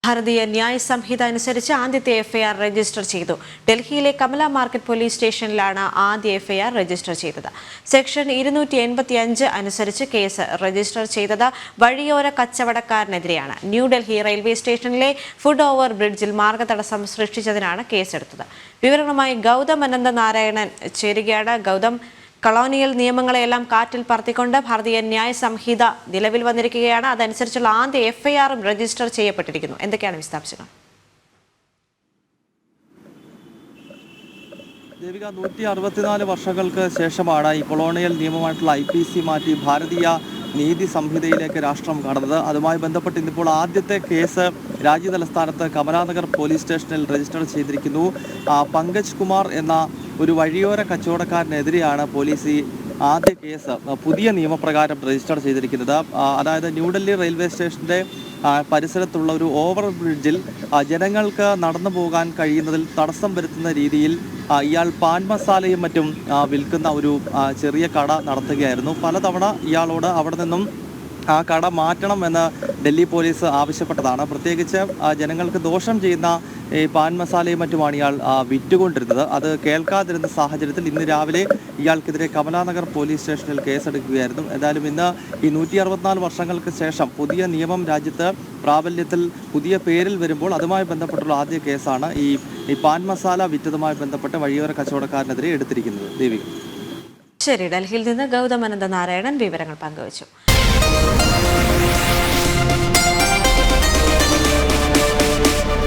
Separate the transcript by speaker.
Speaker 1: ഭാരതീയ ന്യായ സംഹിത അനുസരിച്ച് ആദ്യത്തെ എഫ്ഐആർ രജിസ്റ്റർ ചെയ്തു. ഡൽഹിയിലെ കമല മാർക്കറ്റ് പോലീസ് സ്റ്റേഷനിലാണ് ആദ്യ എഫ്ഐആർ രജിസ്റ്റർ ചെയ്തത്. സെക്ഷൻ 285 അനുസരിച്ച് കേസ് രജിസ്റ്റർ ചെയ്തത് വഴിയോര കച്ചവടക്കാരനെതിരെയാണ്. ന്യൂഡൽഹി റെയിൽവേ സ്റ്റേഷനിലെ ഫുഡ് ഓവർ ബ്രിഡ്ജിൽ മാർഗതടസ്സം സൃഷ്ടിച്ചതിനാണ് കേസെടുത്തത്. വിവരങ്ങളുമായി ഗൗതം അനന്തനാരായണൻ ചേരുകയാണ്. ഗൗതം, കൊളോണിയൽ നിയമങ്ങളെല്ലാം കാറ്റിൽ പറത്തിക്കൊണ്ട് ഭാരതീയ ന്യായ സംഹിത നിലവിൽ വന്നിരിക്കുകയാണ്. അതനുസരിച്ചുള്ള ആദ്യ എഫ്ഐആറും രജിസ്റ്റർ ചെയ്യപ്പെട്ടിരിക്കുന്നു. എന്തൊക്കെയാണ് വിശദാംശങ്ങൾ?
Speaker 2: ദേവിക, 164 വർഷങ്ങൾക്ക് ശേഷമാണ് ഈ കൊളോണിയൽ നിയമമായിട്ടുള്ള IPC മാറ്റി ഭാരതീയ നീതി സംഹിതയിലേക്ക് രാഷ്ട്രം കടന്നത്. അതുമായി ബന്ധപ്പെട്ട് ഇന്നിപ്പോൾ ആദ്യത്തെ കേസ് രാജ്യതലസ്ഥാനത്ത് കമലാനഗർ പോലീസ് സ്റ്റേഷനിൽ രജിസ്റ്റർ ചെയ്തിരിക്കുന്നു. പങ്കജ് കുമാർ എന്ന ഒരു വഴിയോര കച്ചവടക്കാരനെതിരെയാണ് പോലീസ് ഈ ആദ്യ കേസ് പുതിയ നിയമപ്രകാരം രജിസ്റ്റർ ചെയ്തിരിക്കുന്നത്. അതായത് ന്യൂഡൽഹി റെയിൽവേ സ്റ്റേഷൻ്റെ പരിസരത്തുള്ള ഒരു ഓവർ ബ്രിഡ്ജിൽ ജനങ്ങൾക്ക് നടന്നു പോകാൻ കഴിയുന്നതിൽ തടസ്സം വരുത്തുന്ന രീതിയിൽ ഇയാൾ പാൻ മസാലയും മറ്റും വിൽക്കുന്ന ഒരു ചെറിയ കട നടത്തുകയായിരുന്നു. പലതവണ ഇയാളോട് അവിടെ നിന്നും ആ കട മാറ്റണമെന്ന് ഡൽഹി പോലീസ് ആവശ്യപ്പെട്ടതാണ്. പ്രത്യേകിച്ച് ജനങ്ങൾക്ക് ദോഷം ചെയ്യുന്ന ഈ പാൻ മസാലയും മറ്റുമാണ് ഇയാൾ വിറ്റുകൊണ്ടിരുന്നത്. അത് കേൾക്കാതിരുന്ന സാഹചര്യത്തിൽ ഇന്ന് രാവിലെ ഇയാൾക്കെതിരെ കമലാനഗർ പോലീസ് സ്റ്റേഷനിൽ കേസെടുക്കുകയായിരുന്നു. എന്തായാലും ഇന്ന് ഈ 164 വർഷങ്ങൾക്ക് ശേഷം പുതിയ നിയമം രാജ്യത്ത് പ്രാബല്യത്തിൽ പുതിയ പേരിൽ വരുമ്പോൾ അതുമായി ബന്ധപ്പെട്ടുള്ള ആദ്യ കേസാണ് ഈ പാൻ മസാല വിറ്റതുമായി ബന്ധപ്പെട്ട് വഴിയോര കച്ചവടക്കാരനെതിരെ എടുത്തിരിക്കുന്നത്. ദേവിക.
Speaker 1: ശരി, ഡൽഹിയിൽ നിന്ന് ഗൗതം അനന്തനാരായണൻ വിവരങ്ങൾ പങ്കുവച്ചു.